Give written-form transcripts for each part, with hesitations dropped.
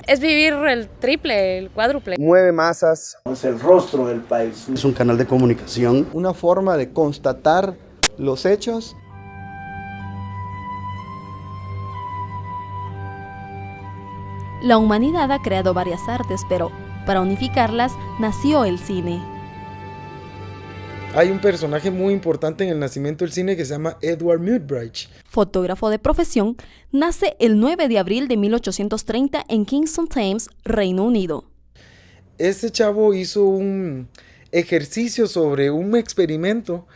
Es vivir el triple, el cuádruple. Mueve masas. Es el rostro del país. Es un canal de comunicación. Una forma de constatar los hechos. La humanidad ha creado varias artes, pero para unificarlas nació el cine. Hay un personaje muy importante en el nacimiento del cine que se llama Edward Muybridge. Fotógrafo de profesión, nace el 9 de abril de 1830 en Kingston Thames, Reino Unido. Este chavo hizo un ejercicio sobre un experimento,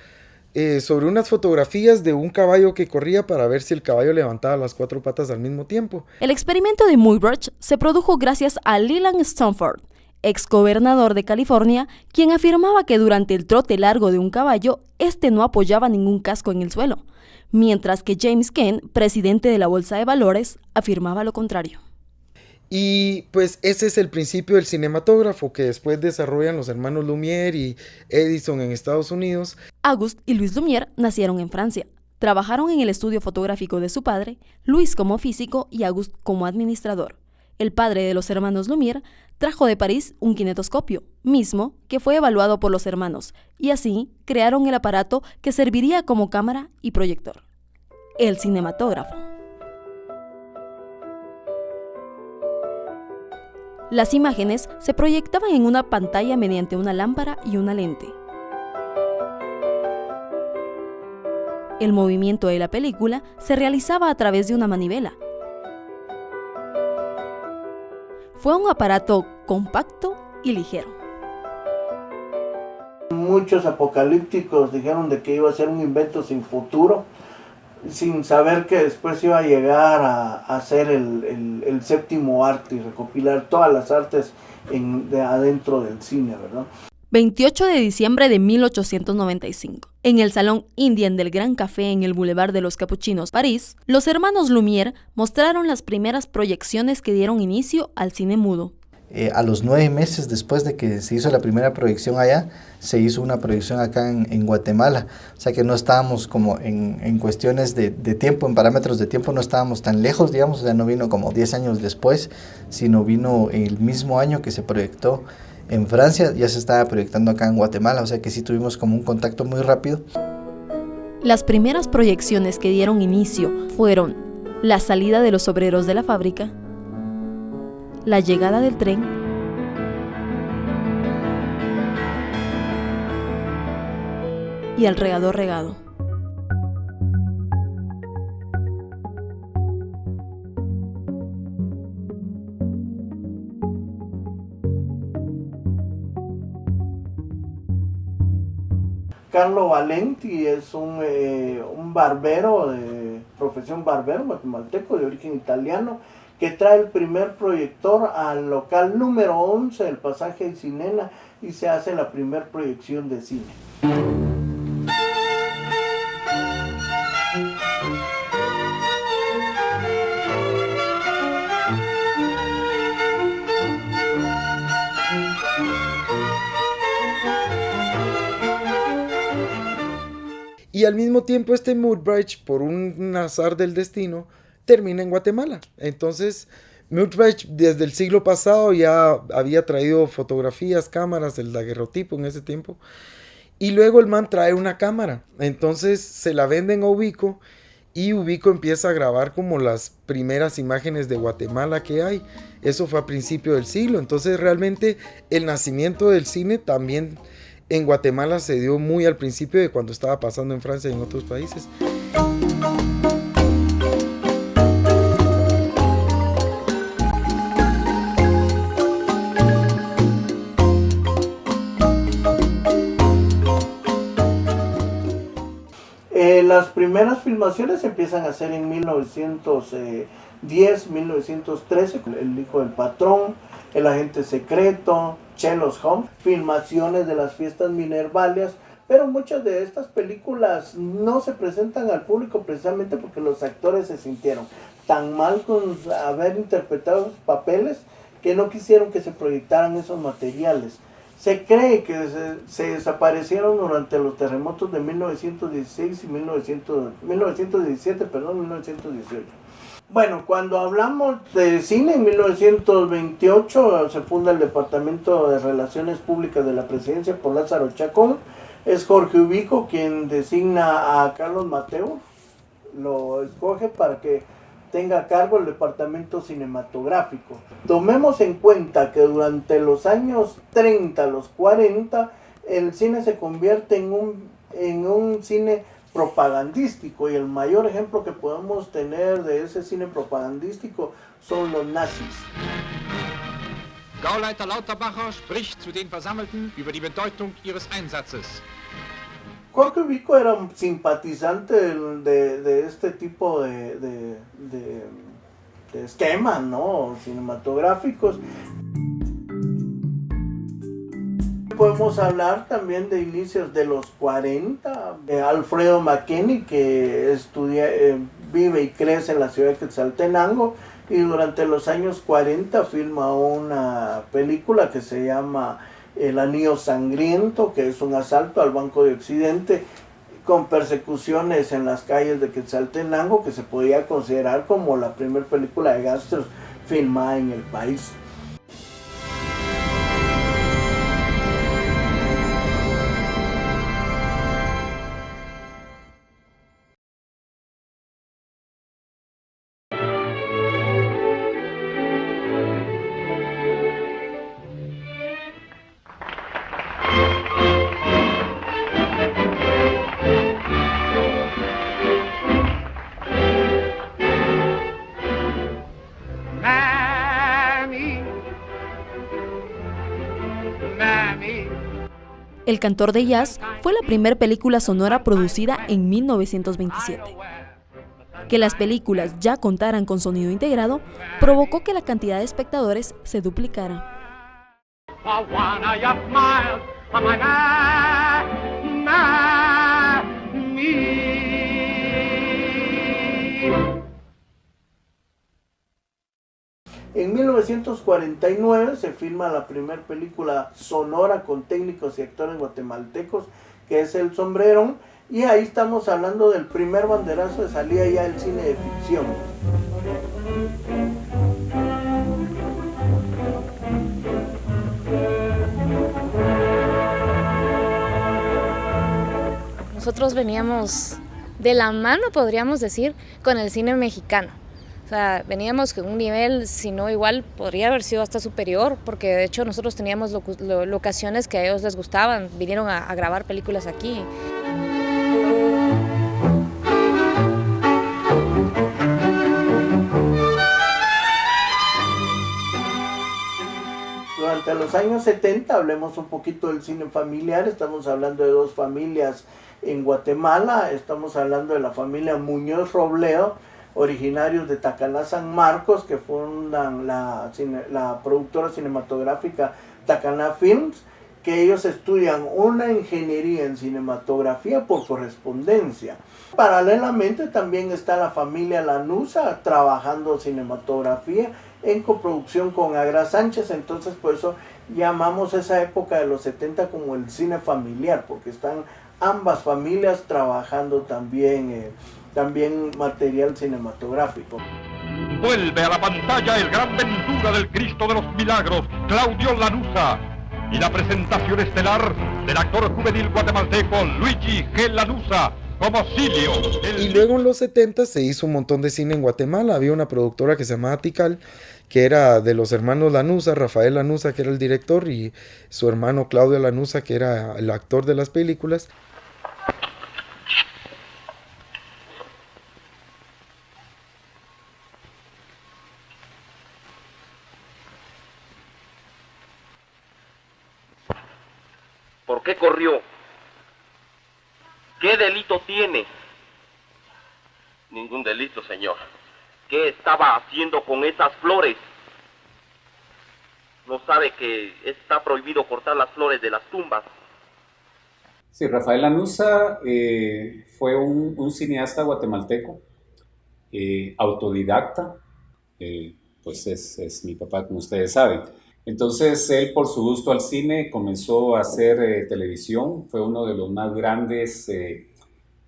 sobre unas fotografías de un caballo que corría para ver si el caballo levantaba las 4 patas al mismo tiempo. El experimento de Muybridge se produjo gracias a Leland Stanford, ex gobernador de California, quien afirmaba que durante el trote largo de un caballo, este no apoyaba ningún casco en el suelo, mientras que James Kent, presidente de la Bolsa de Valores, afirmaba lo contrario. Y pues ese es el principio del cinematógrafo que después desarrollan los hermanos Lumière y Edison en Estados Unidos. Auguste y Louis Lumière nacieron en Francia. Trabajaron en el estudio fotográfico de su padre, Louis como físico y Auguste como administrador. El padre de los hermanos Lumière trajo de París un kinetoscopio, mismo que fue evaluado por los hermanos, y así crearon el aparato que serviría como cámara y proyector: el cinematógrafo. Las imágenes se proyectaban en una pantalla mediante una lámpara y una lente. El movimiento de la película se realizaba a través de una manivela. Fue un aparato compacto y ligero. Muchos apocalípticos dijeron de que iba a ser un invento sin futuro, sin saber que después iba a llegar a ser el séptimo arte y recopilar todas las artes adentro del cine, ¿verdad? 28 de diciembre de 1895. En el Salón Indian del Gran Café en el Boulevard de los Capuchinos, París, los hermanos Lumière mostraron las primeras proyecciones que dieron inicio al cine mudo. A los 9 meses después de que se hizo la primera proyección allá, se hizo una proyección acá en Guatemala. O sea que no estábamos como en cuestiones de tiempo, en parámetros de tiempo no estábamos tan lejos, digamos. O sea, no vino como 10 años después, sino vino el mismo año que se proyectó en Francia, ya se estaba proyectando acá en Guatemala. O sea que sí tuvimos como un contacto muy rápido. Las primeras proyecciones que dieron inicio fueron la salida de los obreros de la fábrica, la llegada del tren y el regador regado. Carlo Valenti es un barbero de profesión barbero guatemalteco de origen italiano que trae el primer proyector al local número 11 del pasaje Cinena y se hace la primera proyección de cine. Y al mismo tiempo este Muybridge, por un azar del destino, termina en Guatemala. Entonces Muybridge desde el siglo pasado ya había traído fotografías, cámaras, el daguerrotipo en ese tiempo. Y luego el man trae una cámara. Entonces se la venden a Ubico y Ubico empieza a grabar como las primeras imágenes de Guatemala que hay. Eso fue a principio del siglo. Entonces realmente el nacimiento del cine también en Guatemala se dio muy al principio de cuando estaba pasando en Francia y en otros países. Las primeras filmaciones se empiezan a hacer en 1910, 1913, El hijo del patrón, El agente secreto, Sherlock Holmes, filmaciones de las fiestas minervalias, pero muchas de estas películas no se presentan al público precisamente porque los actores se sintieron tan mal con haber interpretado sus papeles que no quisieron que se proyectaran esos materiales. Se cree que se desaparecieron durante los terremotos de 1916 y 1918. Bueno, cuando hablamos de cine, en 1928 se funda el Departamento de Relaciones Públicas de la Presidencia por Lázaro Chacón. Es Jorge Ubico quien designa a Carlos Mateo, lo escoge para que tenga a cargo el departamento cinematográfico. Tomemos en cuenta que durante los años 30, los 40, el cine se convierte en un cine propagandístico, y el mayor ejemplo que podemos tener de ese cine propagandístico son los nazis. Gauleiter Lauterbacher spricht zu den Versammelten über die Bedeutung ihres Einsatzes. Jorge Ubico era un simpatizante de este tipo de esquemas, ¿no?, cinematográficos. Podemos hablar también de inicios de los 40, Alfredo McKinney, que vive y crece en la ciudad de Quetzaltenango, y durante los años 40 filma una película que se llama El Anillo Sangriento, que es un asalto al Banco de Occidente con persecuciones en las calles de Quetzaltenango, que se podía considerar como la primera película de gángsters filmada en el país. El cantor de jazz fue la primera película sonora producida en 1927. Que las películas ya contaran con sonido integrado provocó que la cantidad de espectadores se duplicara. En 1949 se filma la primera película sonora con técnicos y actores guatemaltecos, que es El Sombrerón, y ahí estamos hablando del primer banderazo de salida ya del cine de ficción. Nosotros veníamos de la mano, podríamos decir, con el cine mexicano. O sea, veníamos con un nivel, si no igual, podría haber sido hasta superior, porque de hecho nosotros teníamos locaciones que a ellos les gustaban, vinieron a grabar películas aquí. Durante los años 70, hablemos un poquito del cine familiar, estamos hablando de dos familias en Guatemala, estamos hablando de la familia Muñoz Robledo, originarios de Tacaná, San Marcos, que fundan la productora cinematográfica Tacaná Films, que ellos estudian una ingeniería en cinematografía por correspondencia. Paralelamente también está la familia Lanuza trabajando cinematografía en coproducción con Agra Sánchez, entonces por eso llamamos esa época de los 70 como el cine familiar, porque están ambas familias trabajando también material cinematográfico. Vuelve a la pantalla el gran Ventura del Cristo de los Milagros, Claudio Lanuza, y la presentación estelar del actor juvenil guatemalteco Luigi G. Lanuza como Silio. Y luego en los 70 se hizo un montón de cine en Guatemala. Había una productora que se llamaba Tikal, que era de los hermanos Lanuza, Rafael Lanuza, que era el director, y su hermano Claudio Lanuza, que era el actor de las películas. ¿Por qué corrió? ¿Qué delito tiene? Ningún delito, señor. ¿Qué estaba haciendo con esas flores? ¿No sabe que está prohibido cortar las flores de las tumbas? Sí, Rafael Lanuza fue un cineasta guatemalteco, autodidacta, pues es mi papá, como ustedes saben. Entonces él, por su gusto al cine, comenzó a hacer televisión. Fue uno de los más grandes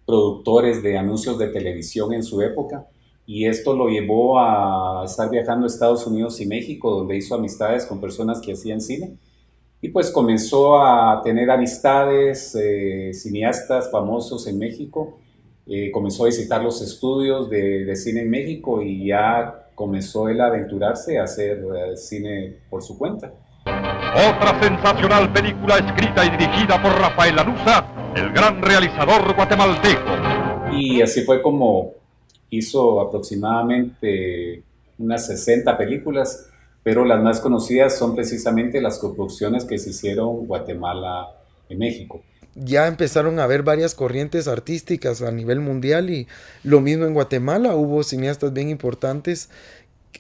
productores de anuncios de televisión en su época. y esto lo llevó a estar viajando a Estados Unidos y México, donde hizo amistades con personas que hacían cine. Y pues comenzó a tener amistades, cineastas famosos en México. Comenzó a visitar los estudios de cine en México y ya comenzó él a aventurarse a hacer cine por su cuenta. Otra sensacional película escrita y dirigida por Rafael Lanuza, el gran realizador guatemalteco. Y así fue como hizo aproximadamente unas 60 películas, pero las más conocidas son precisamente las coproducciones que se hicieron Guatemala en México. Ya empezaron a haber varias corrientes artísticas a nivel mundial y lo mismo en Guatemala. Hubo cineastas bien importantes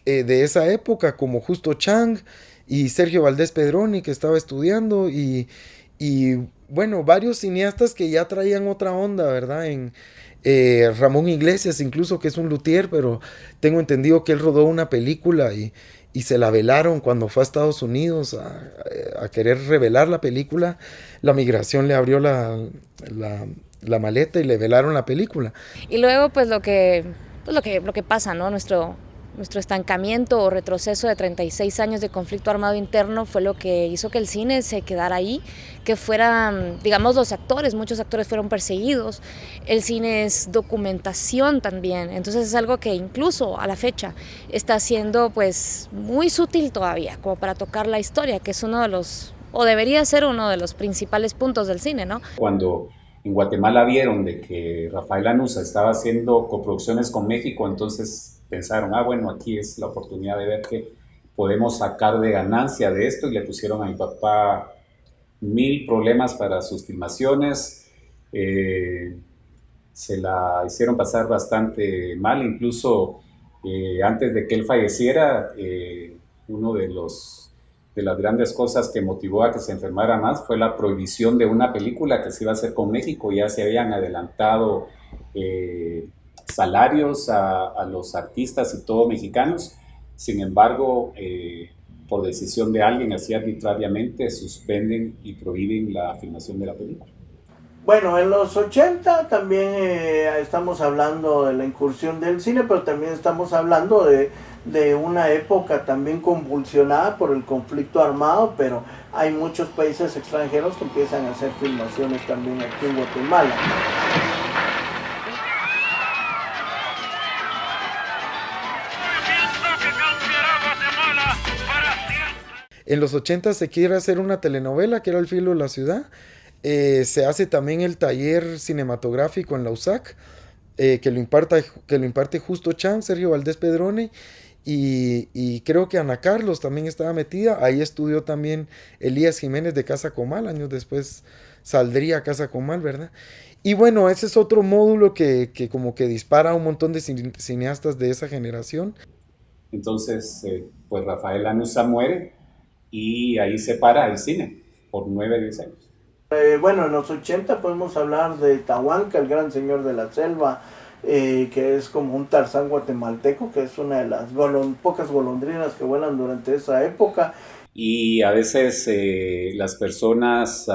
de esa época como Justo Chang y Sergio Valdés Pedroni, que estaba estudiando, y bueno, varios cineastas que ya traían otra onda, ¿verdad? Ramón Iglesias incluso, que es un luthier, pero tengo entendido que él rodó una película y se la velaron cuando fue a Estados Unidos a querer revelar la película. La migración le abrió la maleta y le velaron la película. Y luego pues lo que pasa, ¿no? Nuestro estancamiento o retroceso de 36 años de conflicto armado interno fue lo que hizo que el cine se quedara ahí, que fueran, digamos, muchos actores fueron perseguidos. El cine es documentación también, entonces es algo que incluso a la fecha está siendo pues muy sutil todavía, como para tocar la historia, que es uno de los, o debería ser uno de los principales puntos del cine, ¿no? Cuando en Guatemala vieron de que Rafael Lanuza estaba haciendo coproducciones con México, entonces pensaron, bueno, aquí es la oportunidad de ver qué podemos sacar de ganancia de esto, y le pusieron a mi papá 1000 problemas para sus filmaciones. Se la hicieron pasar bastante mal, incluso antes de que él falleciera, uno de las grandes cosas que motivó a que se enfermara más fue la prohibición de una película que se iba a hacer con México. Ya se habían adelantado salarios a los artistas y todo mexicanos. Sin embargo, por decisión de alguien así arbitrariamente, suspenden y prohíben la filmación de la película. Bueno, en los 80 también estamos hablando de la incursión del cine, pero también estamos hablando de una época también convulsionada por el conflicto armado, pero hay muchos países extranjeros que empiezan a hacer filmaciones también aquí en Guatemala. En los 80 se quiere hacer una telenovela que era El filo de la ciudad. Se hace también el taller cinematográfico en la USAC, que lo imparte Justo Chang, Sergio Valdés Pedrone, y creo que Ana Carlos también estaba metida. Ahí estudió también Elías Jiménez de Casa Comal, años después saldría Casa Comal, ¿verdad? Y bueno, ese es otro módulo que como que dispara a un montón de cineastas de esa generación. Entonces, pues Rafael Lanuza muere y ahí se para el cine por 9-10 años. Bueno, en los 80 podemos hablar de Tahuanca, el gran señor de la selva, que es como un Tarzán guatemalteco, que es una de las pocas golondrinas que vuelan durante esa época. Y a veces las personas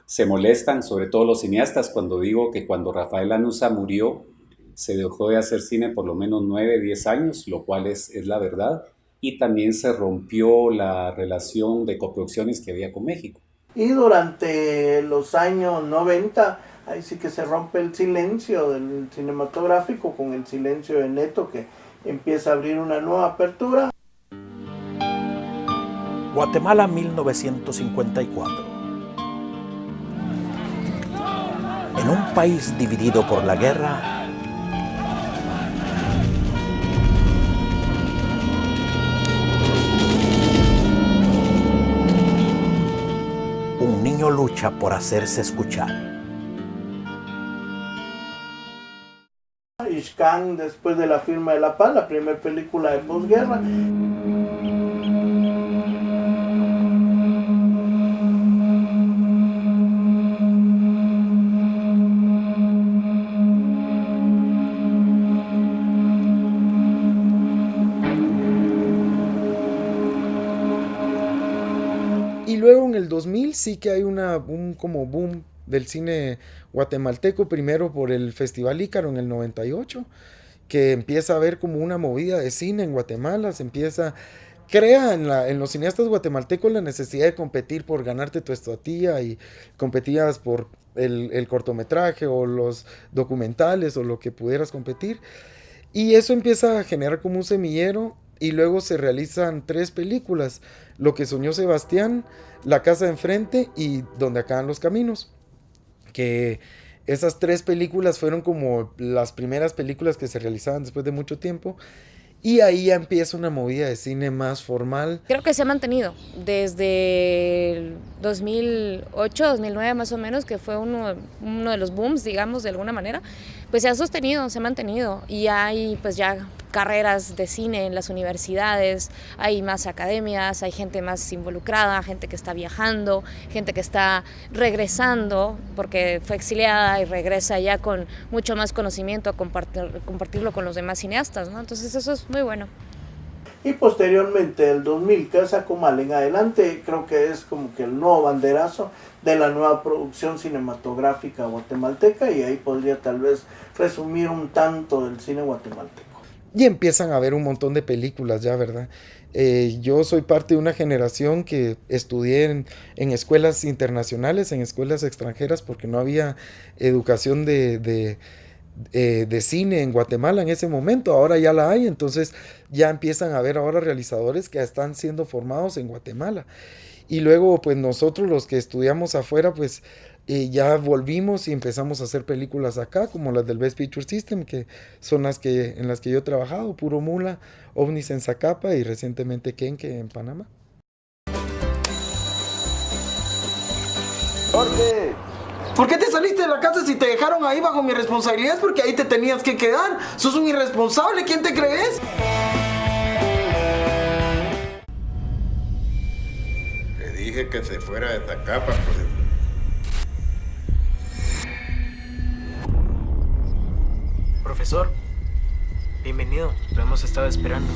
se molestan, sobre todo los cineastas, cuando digo que cuando Rafael Lanuza murió se dejó de hacer cine por lo menos 9-10 años, lo cual es la verdad. Y también se rompió la relación de coproducciones que había con México. Y durante los años 90, ahí sí que se rompe el silencio del cinematográfico con el silencio de Neto, que empieza a abrir una nueva apertura. Guatemala 1954. En un país dividido por la guerra, un niño lucha por hacerse escuchar. Ixcán, después de la firma de la paz, la primera película de posguerra. Y luego en el 2000 sí que hay un como boom del cine guatemalteco, primero por el Festival Ícaro en el 98, que empieza a haber como una movida de cine en Guatemala, crea en los cineastas guatemaltecos la necesidad de competir por ganarte tu estatuilla y competías por el cortometraje o los documentales o lo que pudieras competir. Y eso empieza a generar como un semillero y luego se realizan 3 películas, Lo que soñó Sebastián, La casa de enfrente y Donde acaban los caminos. Que esas 3 películas fueron como las primeras películas que se realizaban después de mucho tiempo. Y ahí ya empieza una movida de cine más formal. Creo que se ha mantenido desde el 2008, 2009 más o menos, que fue uno de los booms, digamos, de alguna manera. Pues se ha sostenido, se ha mantenido y hay pues ya carreras de cine en las universidades, hay más academias, hay gente más involucrada, gente que está viajando, gente que está regresando porque fue exiliada y regresa ya con mucho más conocimiento a compartirlo con los demás cineastas, ¿no? Entonces eso es muy bueno. Y posteriormente, el 2000, Casa Comal en adelante, creo que es como que el nuevo banderazo de la nueva producción cinematográfica guatemalteca, y ahí podría tal vez resumir un tanto del cine guatemalteco. Y empiezan a haber un montón de películas ya, ¿verdad? Yo soy parte de una generación que estudié en escuelas internacionales, en escuelas extranjeras, porque no había educación de cine en Guatemala en ese momento. Ahora ya la hay, entonces ya empiezan a haber ahora realizadores que están siendo formados en Guatemala. Y luego pues nosotros los que estudiamos afuera pues ya volvimos y empezamos a hacer películas acá, como las del Best Picture System, que son en las que yo he trabajado, Puro Mula, OVNIs en Zacapa y recientemente Kenke en Panamá. Jorge, ¿por qué te saliste de la casa si te dejaron ahí bajo mi responsabilidad? Es porque ahí te tenías que quedar. Sos un irresponsable, ¿quién te crees? Le dije que se fuera de Zacapa, Profesor, bienvenido, lo hemos estado esperando.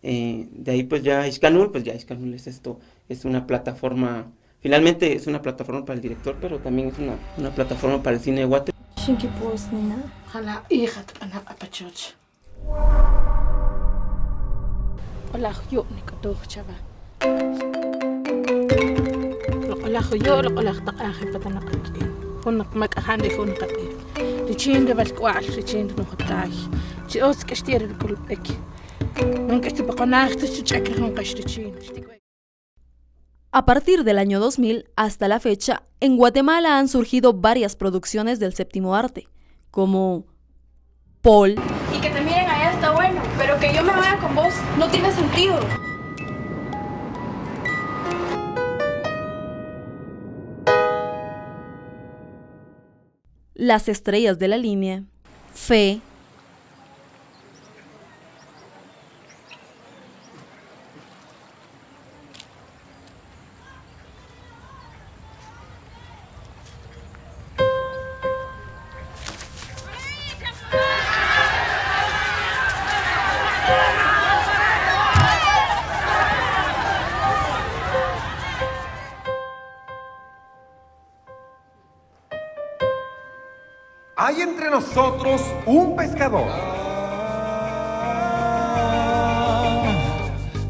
De ahí pues ya Iscanul es esto, es una plataforma, finalmente es una plataforma para el director, pero también es una plataforma para el cine de Guatemala. A partir del año 2000 hasta la fecha, en Guatemala han surgido varias producciones del séptimo arte, como Paul. Y que te miren allá está bueno, pero que yo me vaya con vos no tiene sentido. Las estrellas de la línea, Fe, Hay entre nosotros un pescador.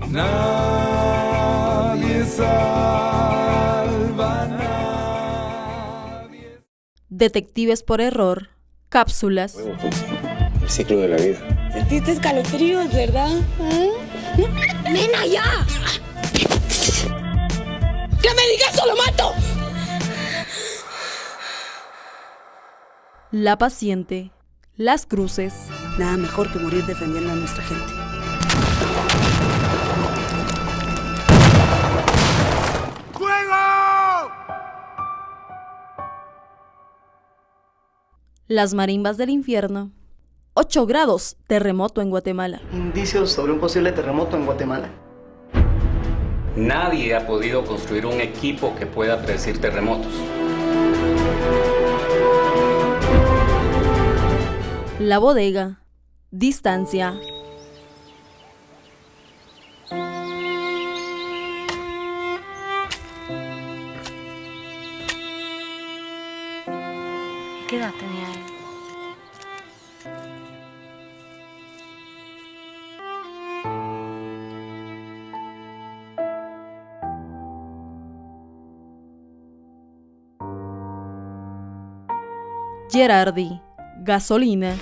Nadie salva a nadie. Detectives por error, Cápsulas. El ciclo de la vida. Sentiste escalofríos, ¿verdad? ¡Nena, ya! ¡Que me digas eso, lo mato! La paciente, Las cruces. Nada mejor que morir defendiendo a nuestra gente. ¡Fuego! Las marimbas del infierno. 8 grados, terremoto en Guatemala. Indicios sobre un posible terremoto en Guatemala. Nadie ha podido construir un equipo que pueda predecir terremotos. La bodega, Distancia. ¿Qué edad tenía él? Gerardi, Gasolina.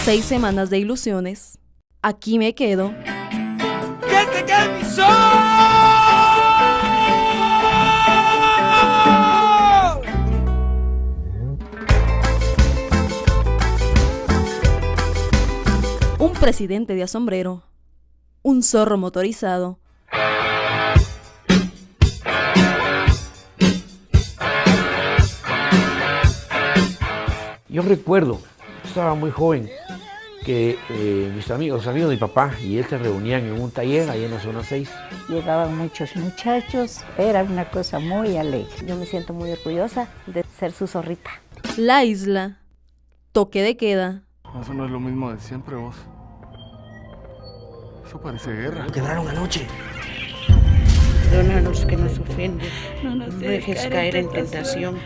Seis semanas de ilusiones. Aquí me quedo. ¡Que se quede mi sol! Un presidente de sombrero. Un zorro motorizado. Yo recuerdo, estaba muy joven, que mis amigos, los amigos de mi papá y él se reunían en un taller ahí en la zona 6. Llegaban muchos muchachos, era una cosa muy alegre. Yo me siento muy orgullosa de ser su zorrita. La isla. Toque de queda. Eso no es lo mismo de siempre, vos. Eso parece guerra. Quebraron anoche. Perdónanos que nos ofende. No nos dejes caer en tentación.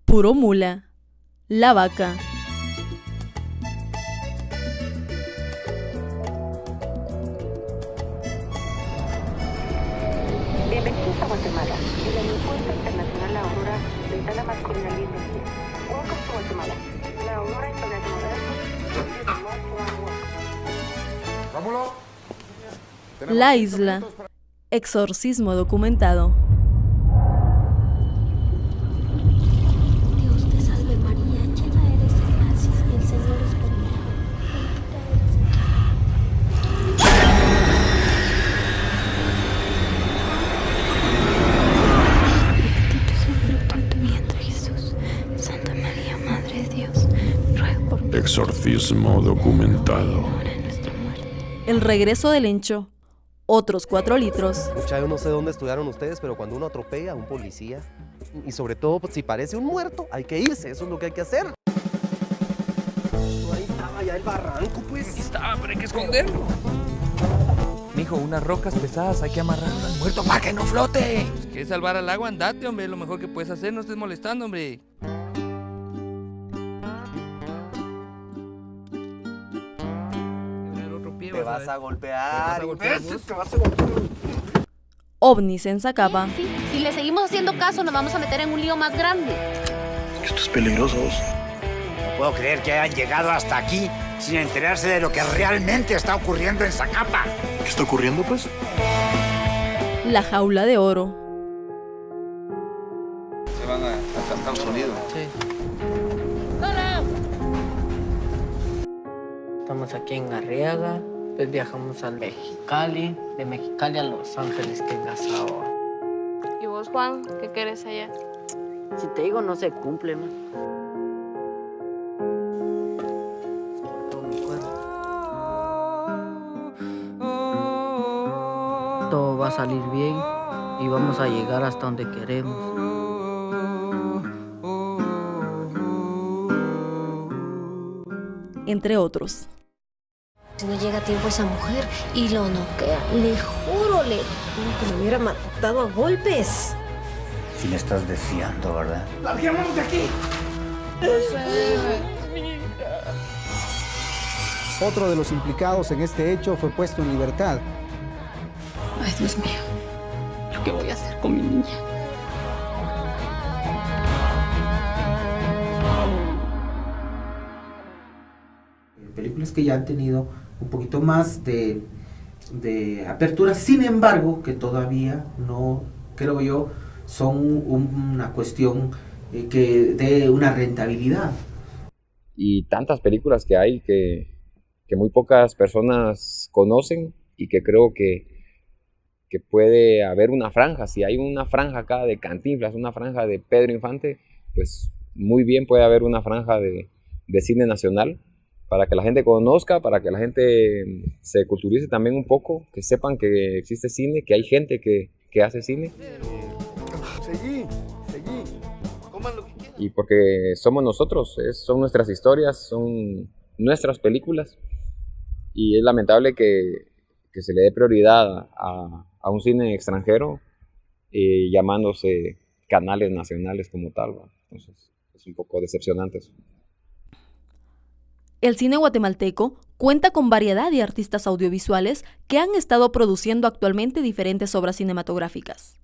Puro mula. La vaca. Bienvenidos a Guatemala. El aeropuerto internacional La Aurora, ventana masculina línea 10. Welcome to Guatemala. La Aurora International Airport. Rómulo. La isla. Exorcismo documentado. Exorcismo documentado. El regreso del Encho. Otros 4 litros. Yo no sé dónde estudiaron ustedes, pero cuando uno atropella a un policía, y sobre todo pues, si parece un muerto, hay que irse, eso es lo que hay que hacer. Ahí estaba ya el barranco, pues. Aquí estaba, pero hay que esconderlo. Mijo, unas rocas pesadas hay que amarrarlas al muerto para que no flote. ¿Quieres salvar al agua? Andate, hombre, lo mejor que puedes hacer, no estés molestando, hombre. Te vas a golpear. Te vas a golpear. OVNIs en Zacapa. Sí, si le seguimos haciendo caso nos vamos a meter en un lío más grande. Esto es peligroso. No puedo creer que hayan llegado hasta aquí sin enterarse de lo que realmente está ocurriendo en Zacapa. ¿Qué está ocurriendo, pues? La jaula de oro. Se van a Estados Unidos. Sí. Estamos aquí en Arriaga, después viajamos a Mexicali, de Mexicali a Los Ángeles, que es Gasao. ¿Y vos, Juan, qué querés allá? Si te digo, no se cumple, man. Todo va a salir bien y vamos a llegar hasta donde queremos. Entre otros. Si no llega a tiempo esa mujer y lo noquea, le juro, que me hubiera matado a golpes. Si me estás deseando, ¿verdad? ¡Larguémonos de aquí! Otro de los implicados en este hecho fue puesto en libertad. Ay, Dios mío, ¿yo qué voy a hacer con mi niña? Películas que ya han tenido un poquito más de apertura, sin embargo, que todavía no, creo yo, son una cuestión que de una rentabilidad. Y tantas películas que hay que muy pocas personas conocen y que creo que puede haber una franja. Si hay una franja acá de Cantinflas, una franja de Pedro Infante, pues muy bien puede haber una franja de cine nacional, para que la gente conozca, para que la gente se culturice también un poco, que sepan que existe cine, que hay gente que hace cine. Seguí. Y porque somos nosotros, son nuestras historias, son nuestras películas, y es lamentable que se le dé prioridad a un cine extranjero llamándose canales nacionales como tal, ¿va? Entonces es un poco decepcionante eso. El cine guatemalteco cuenta con variedad de artistas audiovisuales que han estado produciendo actualmente diferentes obras cinematográficas,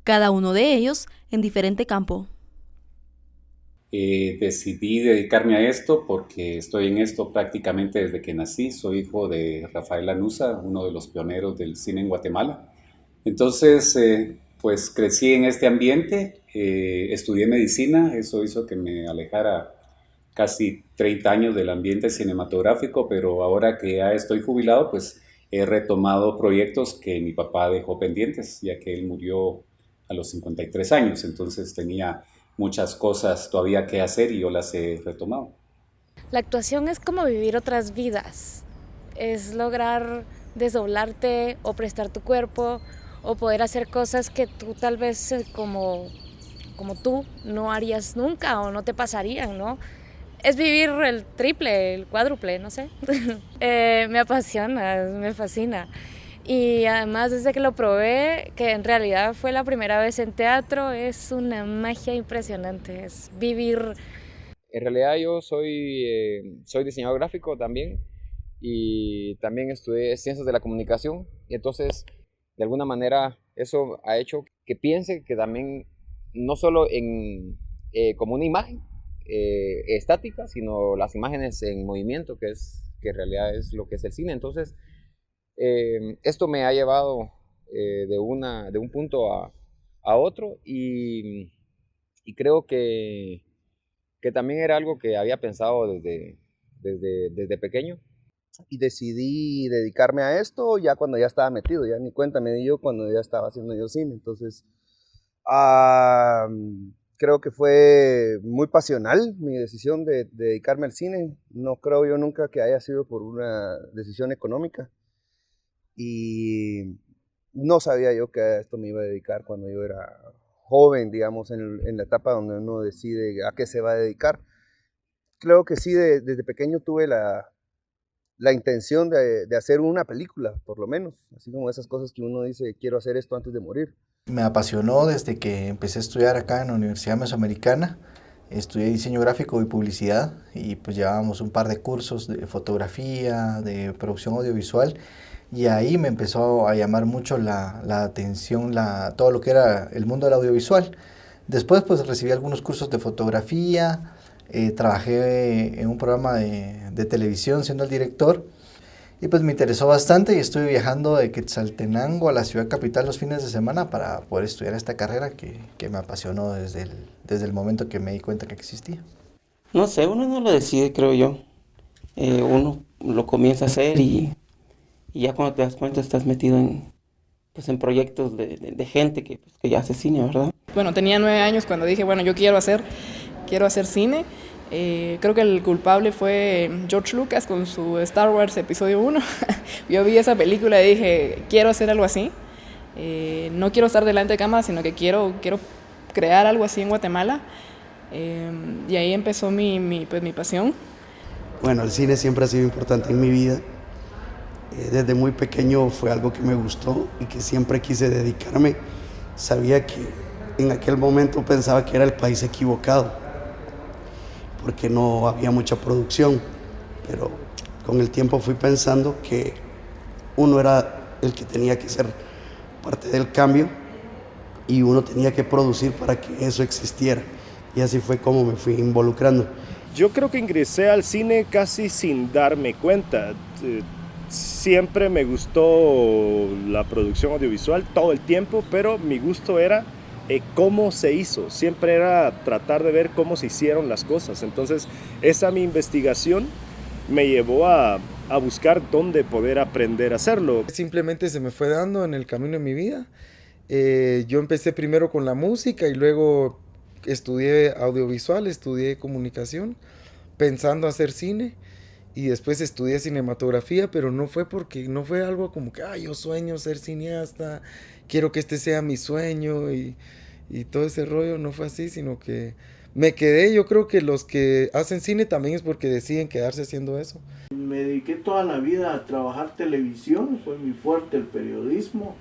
cada uno de ellos en diferente campo. Decidí dedicarme a esto porque estoy en esto prácticamente desde que nací. Soy hijo de Rafael Lanuza, uno de los pioneros del cine en Guatemala. Entonces, pues crecí en este ambiente, estudié medicina, eso hizo que me alejara casi 30 años del ambiente cinematográfico, pero ahora que ya estoy jubilado, pues he retomado proyectos que mi papá dejó pendientes, ya que él murió a los 53 años, entonces tenía muchas cosas todavía que hacer y yo las he retomado. La actuación es como vivir otras vidas, es lograr desdoblarte o prestar tu cuerpo o poder hacer cosas que tú tal vez como tú no harías nunca o no te pasarían, ¿no? Es vivir el triple, el cuádruple, no sé. Me apasiona, me fascina. Y además desde que lo probé, que en realidad fue la primera vez en teatro, es una magia impresionante, es vivir. En realidad yo soy diseñador gráfico también y también estudié ciencias de la comunicación y entonces de alguna manera eso ha hecho que piense que también no solo como una imagen estática, sino las imágenes en movimiento, que en realidad es lo que es el cine. Entonces esto me ha llevado de un punto a otro y creo que también era algo que había pensado desde pequeño. Y decidí dedicarme a esto ya cuando ya estaba metido, ya ni cuenta me di yo cuando ya estaba haciendo yo cine. Entonces, creo que fue muy pasional mi decisión de dedicarme al cine. No creo yo nunca que haya sido por una decisión económica. Y no sabía yo que a esto me iba a dedicar cuando yo era joven, digamos, en la etapa donde uno decide a qué se va a dedicar. Creo que sí, desde pequeño tuve la intención de hacer una película, por lo menos. Así como esas cosas que uno dice, quiero hacer esto antes de morir. Me apasionó desde que empecé a estudiar acá en la Universidad Mesoamericana. Estudié diseño gráfico y publicidad y pues llevábamos un par de cursos de fotografía, de producción audiovisual. Y ahí me empezó a llamar mucho la atención todo lo que era el mundo del audiovisual. Después pues recibí algunos cursos de fotografía, trabajé en un programa de televisión siendo el director y pues me interesó bastante y estuve viajando de Quetzaltenango a la ciudad capital los fines de semana para poder estudiar esta carrera que me apasionó desde el momento que me di cuenta que existía. No sé, uno no lo decide, creo yo. Uno lo comienza a hacer y ya cuando te das cuenta estás metido en proyectos de gente que ya hace cine, ¿verdad? Bueno, tenía 9 años cuando dije, bueno, yo quiero hacer cine. Creo que el culpable fue George Lucas con su Star Wars Episodio 1. Yo vi esa película y dije, quiero hacer algo así. No quiero estar delante de cámara, sino que quiero crear algo así en Guatemala. Y ahí empezó mi pasión. Bueno, el cine siempre ha sido importante en mi vida. Desde muy pequeño fue algo que me gustó y que siempre quise dedicarme. Sabía que en aquel momento pensaba que era el país equivocado, porque no había mucha producción, pero con el tiempo fui pensando que uno era el que tenía que ser parte del cambio y uno tenía que producir para que eso existiera. Y así fue como me fui involucrando. Yo creo que ingresé al cine casi sin darme cuenta. Siempre me gustó la producción audiovisual todo el tiempo, pero mi gusto era cómo se hizo. Siempre era tratar de ver cómo se hicieron las cosas. Entonces, esa mi investigación me llevó a buscar dónde poder aprender a hacerlo. Simplemente se me fue dando en el camino de mi vida. Yo empecé primero con la música y luego estudié audiovisual, estudié comunicación, pensando hacer cine. Y después estudié cinematografía, pero no fue algo como que yo sueño ser cineasta, quiero que este sea mi sueño y todo ese rollo. No fue así, sino que me quedé. Yo creo que los que hacen cine también es porque deciden quedarse haciendo eso. Me dediqué toda la vida a trabajar televisión, fue muy fuerte el periodismo.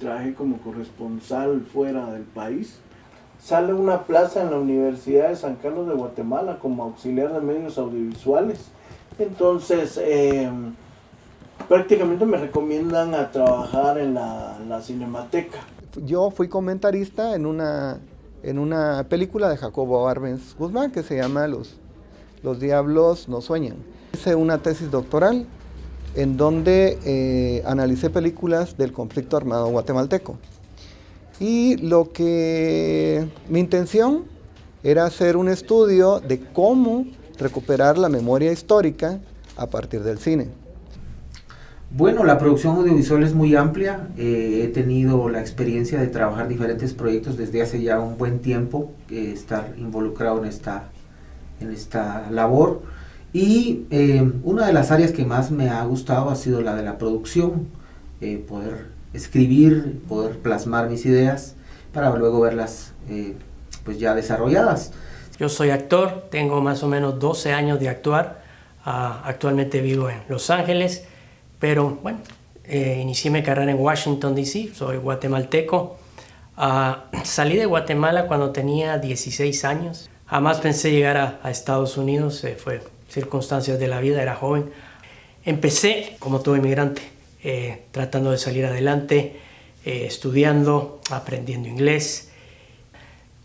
Trabajé como corresponsal fuera del país. sale una plaza en la Universidad de San Carlos de Guatemala como auxiliar de medios audiovisuales. Entonces, prácticamente me recomiendan a trabajar en la Cinemateca. Yo fui comentarista en una película de Jacobo Arbenz Guzmán que se llama Los Diablos No Sueñan. Hice una tesis doctoral en donde analicé películas del conflicto armado guatemalteco. Y mi intención era hacer un estudio de cómo recuperar la memoria histórica a partir del cine. Bueno, la producción audiovisual es muy amplia. He tenido la experiencia de trabajar diferentes proyectos desde hace ya un buen tiempo, estar involucrado en esta labor. Y una de las áreas que más me ha gustado ha sido la de la producción, poder escribir, poder plasmar mis ideas para luego verlas pues ya desarrolladas. Yo soy actor, tengo más o menos 12 años de actuar, actualmente vivo en Los Ángeles, pero bueno, inicié mi carrera en Washington, D.C., soy guatemalteco. Salí de Guatemala cuando tenía 16 años, jamás pensé llegar a Estados Unidos, fue circunstancias de la vida, era joven. Empecé como todo inmigrante, tratando de salir adelante, estudiando, aprendiendo inglés.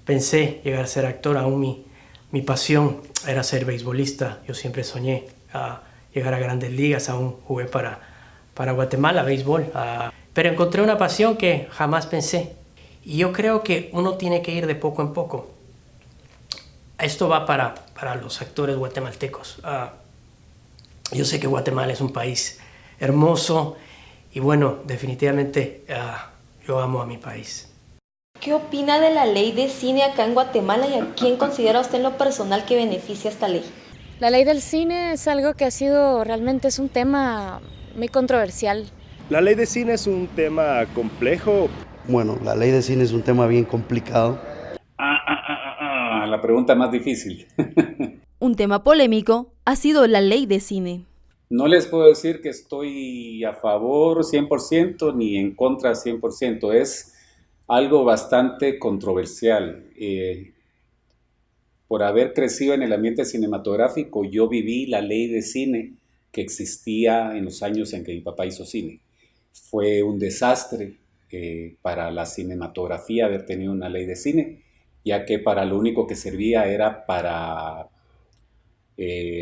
Pensé llegar a ser actor, aún mi pasión era ser beisbolista. Yo siempre soñé llegar a grandes ligas, aún jugué para Guatemala, béisbol. Pero encontré una pasión que jamás pensé. Y yo creo que uno tiene que ir de poco en poco. Esto va para los actores guatemaltecos. Yo sé que Guatemala es un país hermoso y bueno, definitivamente yo amo a mi país. ¿Qué opina de la ley de cine acá en Guatemala y a quién considera usted en lo personal que beneficia esta ley? La ley del cine es algo que realmente es un tema muy controversial. La ley de cine es un tema complejo. Bueno, la ley de cine es un tema bien complicado. La pregunta más difícil. Un tema polémico ha sido la ley de cine. No les puedo decir que estoy a favor 100% ni en contra 100%. Es algo bastante controversial. Por haber crecido en el ambiente cinematográfico, yo viví la ley de cine que existía en los años en que mi papá hizo cine. Fue un desastre para la cinematografía haber tenido una ley de cine, ya que para lo único que servía era para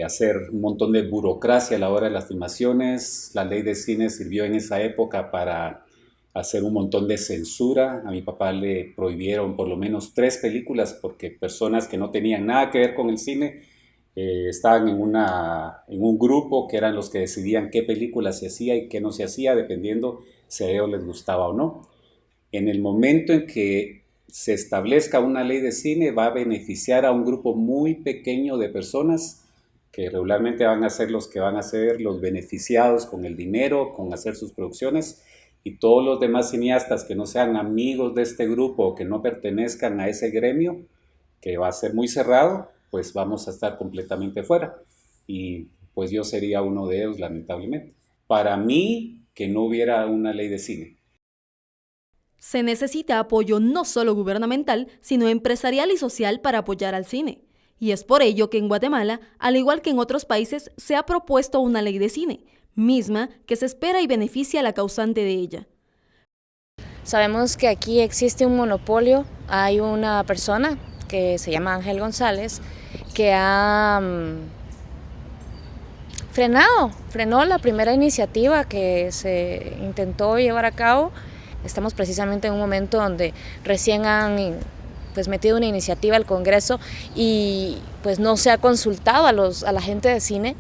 hacer un montón de burocracia a la hora de las filmaciones. La ley de cine sirvió en esa época para hacer un montón de censura. A mi papá le prohibieron por lo menos 3 películas porque personas que no tenían nada que ver con el cine estaban en un grupo que eran los que decidían qué película se hacía y qué no se hacía, dependiendo si a ellos les gustaba o no. En el momento en que se establezca una ley de cine, va a beneficiar a un grupo muy pequeño de personas que regularmente van a ser los que van a ser los beneficiados con el dinero, con hacer sus producciones, y todos los demás cineastas que no sean amigos de este grupo o que no pertenezcan a ese gremio, que va a ser muy cerrado, pues vamos a estar completamente fuera. Y pues yo sería uno de ellos, lamentablemente. Para mí, que no hubiera una ley de cine. Se necesita apoyo no solo gubernamental, sino empresarial y social para apoyar al cine. Y es por ello que en Guatemala, al igual que en otros países, se ha propuesto una ley de cine, misma que se espera y beneficia a la causante de ella. Sabemos que aquí existe un monopolio. Hay una persona que se llama Ángel González que frenó la primera iniciativa que se intentó llevar a cabo. Estamos precisamente en un momento donde recién han metido una iniciativa al Congreso y pues no se ha consultado a la gente de cine,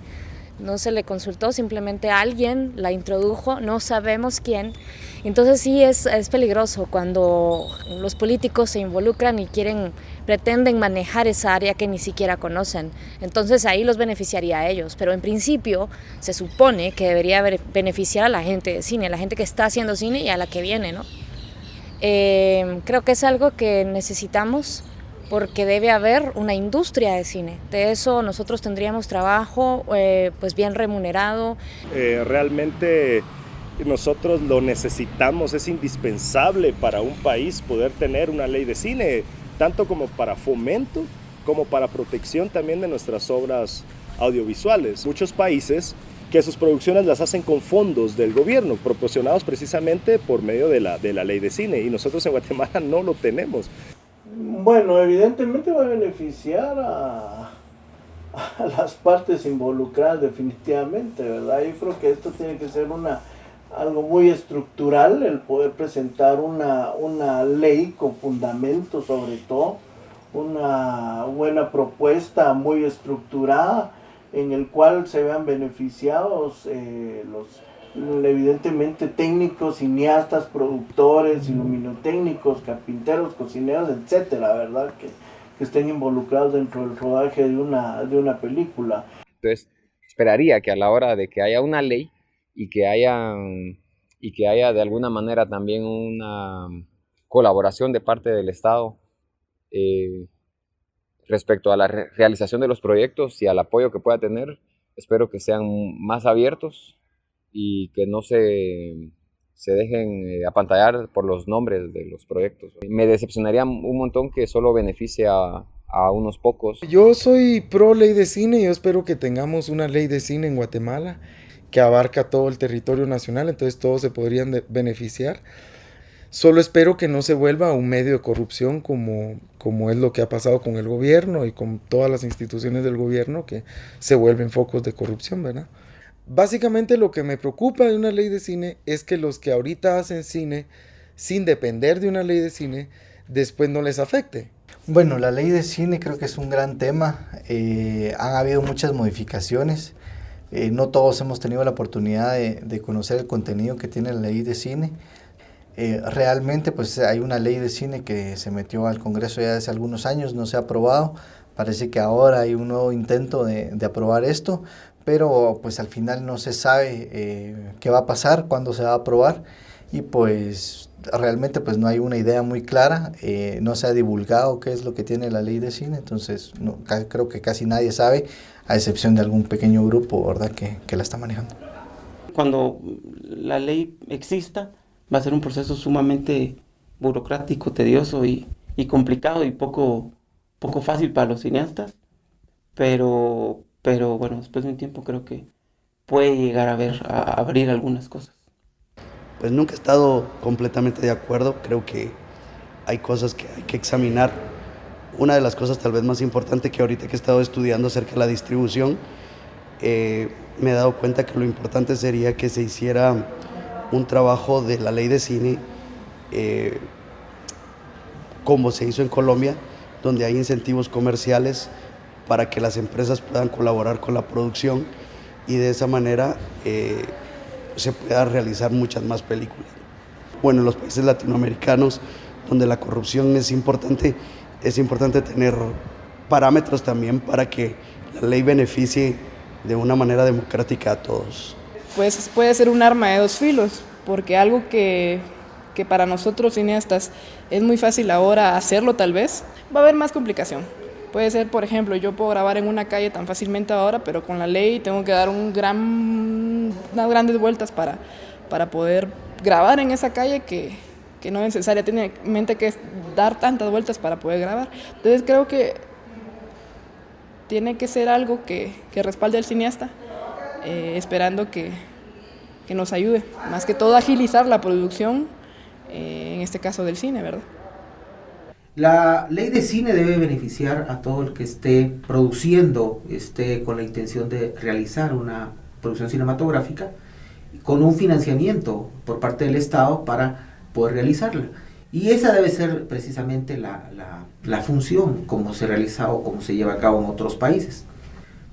no se le consultó, simplemente alguien la introdujo, no sabemos quién. Entonces sí es peligroso cuando los políticos se involucran y pretenden manejar esa área que ni siquiera conocen. Entonces ahí los beneficiaría a ellos, pero en principio se supone que debería beneficiar a la gente de cine, a la gente que está haciendo cine y a la que viene, ¿no? Creo que es algo que necesitamos porque debe haber una industria de cine. De eso nosotros tendríamos trabajo pues bien remunerado. Realmente nosotros lo necesitamos, es indispensable para un país poder tener una ley de cine. tanto como para fomento, como para protección también de nuestras obras audiovisuales. Muchos países que sus producciones las hacen con fondos del gobierno, proporcionados precisamente por medio de la ley de cine, y nosotros en Guatemala no lo tenemos. Bueno, evidentemente va a beneficiar a las partes involucradas definitivamente, ¿verdad? Yo creo que esto tiene que ser algo muy estructural, el poder presentar una ley con fundamento, sobre todo, una buena propuesta muy estructurada en el cual se vean beneficiados evidentemente técnicos, cineastas, productores, iluminotécnicos, carpinteros, cocineros, etcétera, ¿verdad? Que estén involucrados dentro del rodaje de una película. Entonces, esperaría que a la hora de que haya una ley y que haya de alguna manera también una colaboración de parte del Estado respecto a la realización de los proyectos y al apoyo que pueda tener, espero que sean más abiertos y que no se dejen apantallar por los nombres de los proyectos. Me decepcionaría un montón que solo beneficie a unos pocos. Yo soy pro ley de cine, yo espero que tengamos una ley de cine en Guatemala que abarca todo el territorio nacional, entonces todos se podrían beneficiar. Solo espero que no se vuelva un medio de corrupción como es lo que ha pasado con el gobierno y con todas las instituciones del gobierno que se vuelven focos de corrupción, ¿verdad? Básicamente lo que me preocupa de una ley de cine es que los que ahorita hacen cine sin depender de una ley de cine, después no les afecte. Bueno, la ley de cine creo que es un gran tema. Han habido muchas modificaciones. No todos hemos tenido la oportunidad de conocer el contenido que tiene la ley de cine. Realmente pues hay una ley de cine que se metió al Congreso ya hace algunos años, no se ha aprobado. Parece que ahora hay un nuevo intento de aprobar esto, pero pues al final no se sabe qué va a pasar, cuándo se va a aprobar, y pues realmente pues no hay una idea muy clara, no se ha divulgado qué es lo que tiene la ley de cine, entonces creo que casi nadie sabe, a excepción de algún pequeño grupo, ¿verdad?, que la está manejando. Cuando la ley exista, va a ser un proceso sumamente burocrático, tedioso y complicado y poco fácil para los cineastas, pero bueno, después de un tiempo creo que puede llegar a abrir algunas cosas. Pues nunca he estado completamente de acuerdo, creo que hay cosas que hay que examinar. Una de las cosas tal vez más importantes que ahorita que he estado estudiando acerca de la distribución, me he dado cuenta que lo importante sería que se hiciera un trabajo de la ley de cine como se hizo en Colombia, donde hay incentivos comerciales para que las empresas puedan colaborar con la producción y de esa manera se pueda realizar muchas más películas. Bueno, en los países latinoamericanos, donde la corrupción es importante tener parámetros también para que la ley beneficie de una manera democrática a todos. Pues puede ser un arma de dos filos, porque algo que para nosotros cineastas es muy fácil ahora hacerlo tal vez, va a haber más complicación. Puede ser, por ejemplo, yo puedo grabar en una calle tan fácilmente ahora, pero con la ley tengo que dar unas grandes vueltas para poder grabar en esa calle que no necesariamente que dar tantas vueltas para poder grabar. Entonces creo que tiene que ser algo que respalde al cineasta, esperando que nos ayude, más que todo agilizar la producción, en este caso del cine, ¿verdad? La ley de cine debe beneficiar a todo el que esté produciendo, esté con la intención de realizar una producción cinematográfica, con un financiamiento por parte del Estado para poder realizarla. Y esa debe ser precisamente la función, como se realiza o como se lleva a cabo en otros países.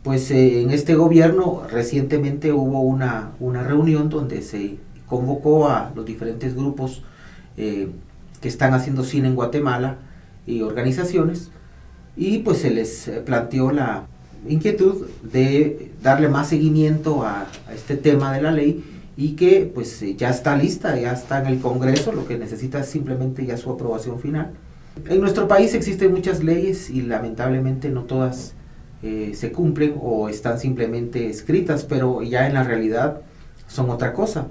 Pues en este gobierno recientemente hubo una reunión donde se convocó a los diferentes grupos que están haciendo cine en Guatemala y organizaciones, y pues se les planteó la inquietud de darle más seguimiento a este tema de la ley, y que pues ya está lista, ya está en el Congreso, lo que necesita es simplemente ya su aprobación final. En nuestro país existen muchas leyes y lamentablemente no todas se cumplen o están simplemente escritas, pero ya en la realidad son otra cosa.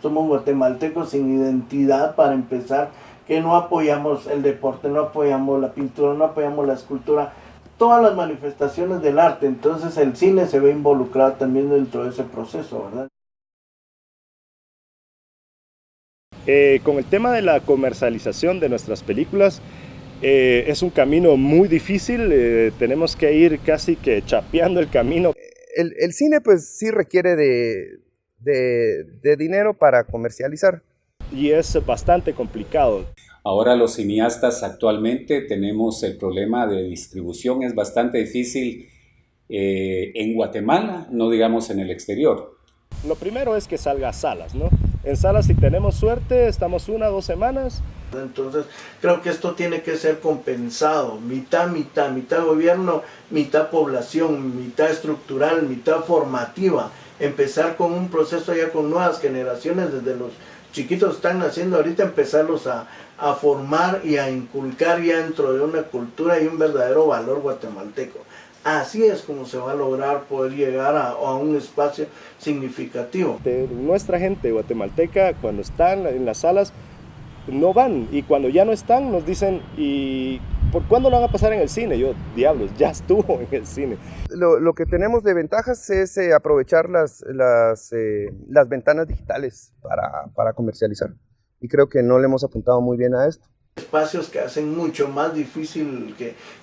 Somos guatemaltecos sin identidad para empezar, que no apoyamos el deporte, no apoyamos la pintura, no apoyamos la escultura, todas las manifestaciones del arte. Entonces el cine se ve involucrado también dentro de ese proceso, ¿verdad? Con el tema de la comercialización de nuestras películas, es un camino muy difícil, tenemos que ir casi que chapeando el camino. El cine pues sí requiere de dinero para comercializar. Y es bastante complicado. Ahora los cineastas actualmente tenemos el problema de distribución, es bastante difícil en Guatemala, no digamos en el exterior. Lo primero es que salga a salas, ¿no? En salas, si tenemos suerte, estamos 1 o 2 semanas. Entonces, creo que esto tiene que ser compensado, mitad gobierno, mitad población, mitad estructural, mitad formativa. Empezar con un proceso ya con nuevas generaciones, desde los chiquitos están naciendo ahorita, empezarlos a formar y a inculcar ya dentro de una cultura y un verdadero valor guatemalteco. Así es como se va a lograr poder llegar a un espacio significativo. Nuestra gente guatemalteca, cuando están en las salas, no van, y cuando ya no están nos dicen, ¿y por cuándo lo van a pasar en el cine? Yo, diablos, ya estuvo en el cine. Lo que tenemos de ventajas es aprovechar las ventanas digitales para comercializar, y creo que no le hemos apuntado muy bien a esto. Espacios que hacen mucho más difícil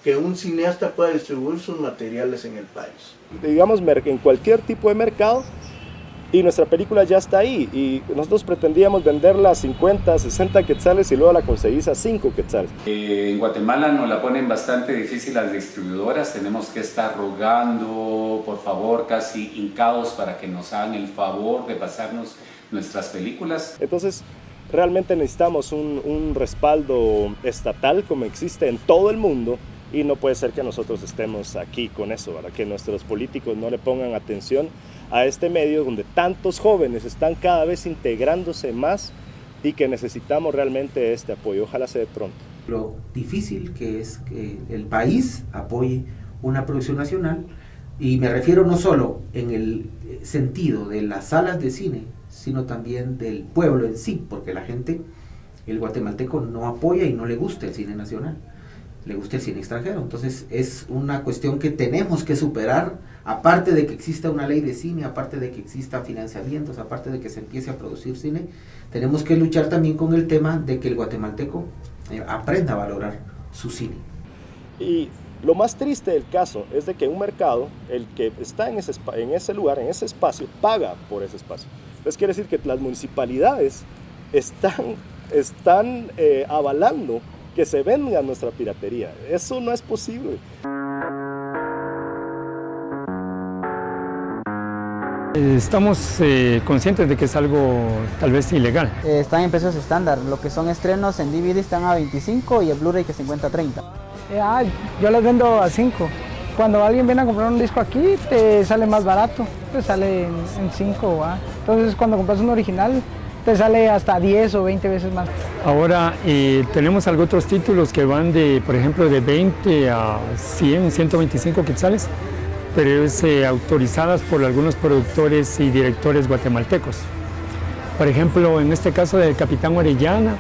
que un cineasta pueda distribuir sus materiales en el país. Digamos, en cualquier tipo de mercado, y nuestra película ya está ahí, y nosotros pretendíamos venderla a 50, 60 quetzales y luego la conseguís a 5 quetzales. En Guatemala nos la ponen bastante difícil las distribuidoras, tenemos que estar rogando, por favor, casi hincados para que nos hagan el favor de pasarnos nuestras películas. Entonces, realmente necesitamos un respaldo estatal como existe en todo el mundo, y no puede ser que nosotros estemos aquí con eso, ¿verdad? Que nuestros políticos no le pongan atención a este medio donde tantos jóvenes están cada vez integrándose más y que necesitamos realmente este apoyo. Ojalá se dé pronto. Lo difícil que es que el país apoye una producción nacional, y me refiero no solo en el sentido de las salas de cine, sino también del pueblo en sí, porque la gente, el guatemalteco, no apoya y no le gusta el cine nacional, le gusta el cine extranjero. Entonces es una cuestión que tenemos que superar, aparte de que exista una ley de cine, aparte de que existan financiamientos, aparte de que se empiece a producir cine, tenemos que luchar también con el tema de que el guatemalteco aprenda a valorar su cine. Y lo más triste del caso es de que un mercado, el que está en ese lugar, en ese espacio, paga por ese espacio. Entonces quiere decir que las municipalidades están avalando que se venda nuestra piratería. Eso no es posible. Estamos conscientes de que es algo tal vez ilegal. Están en precios estándar, lo que son estrenos en DVD están a 25 y el Blu-ray que se encuentra a 30. Yo las vendo a 5. Cuando alguien viene a comprar un disco aquí, te sale más barato, te sale en 5. Entonces cuando compras un original, te sale hasta 10 o 20 veces más. Ahora tenemos algunos otros títulos que van de, por ejemplo, de 20 a 100, 125 quetzales, pero es autorizadas por algunos productores y directores guatemaltecos. Por ejemplo, en este caso del Capitán Orellana,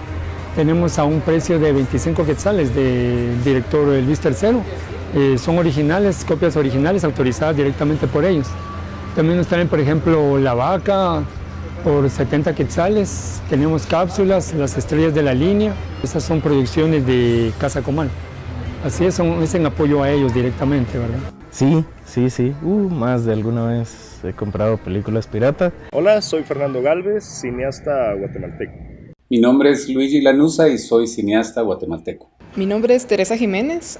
tenemos a un precio de 25 quetzales del director Luis III. Son originales, copias originales autorizadas directamente por ellos. También nos traen, por ejemplo, La Vaca por 70 quetzales. Tenemos Cápsulas, Las Estrellas de la Línea. Esas son producciones de Casa Comal. Así es en apoyo a ellos directamente, ¿verdad? Sí. Más de alguna vez he comprado películas pirata. Hola, soy Fernando Galvez, cineasta guatemalteco. Mi nombre es Luigi Lanusa y soy cineasta guatemalteco. Mi nombre es Teresa Jiménez,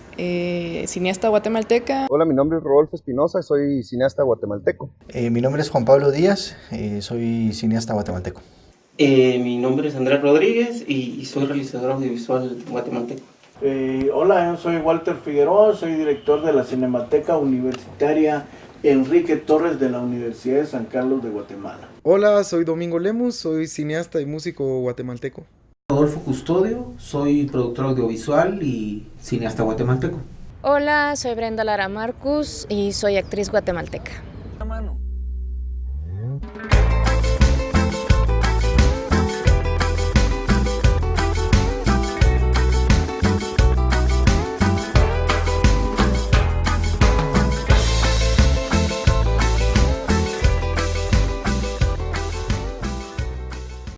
cineasta guatemalteca. Hola, mi nombre es Rodolfo Espinosa, soy cineasta guatemalteco. Mi nombre es Juan Pablo Díaz, soy cineasta guatemalteco. Mi nombre es Andrés Rodríguez y soy realizador audiovisual guatemalteco. Hola, yo soy Walter Figueroa, soy director de la Cinemateca Universitaria Enrique Torres de la Universidad de San Carlos de Guatemala. Hola, soy Domingo Lemus, soy cineasta y músico guatemalteco. Rodolfo Custodio, soy productor audiovisual y cineasta guatemalteco. Hola, soy Brenda Lara Marcus y soy actriz guatemalteca. La mano.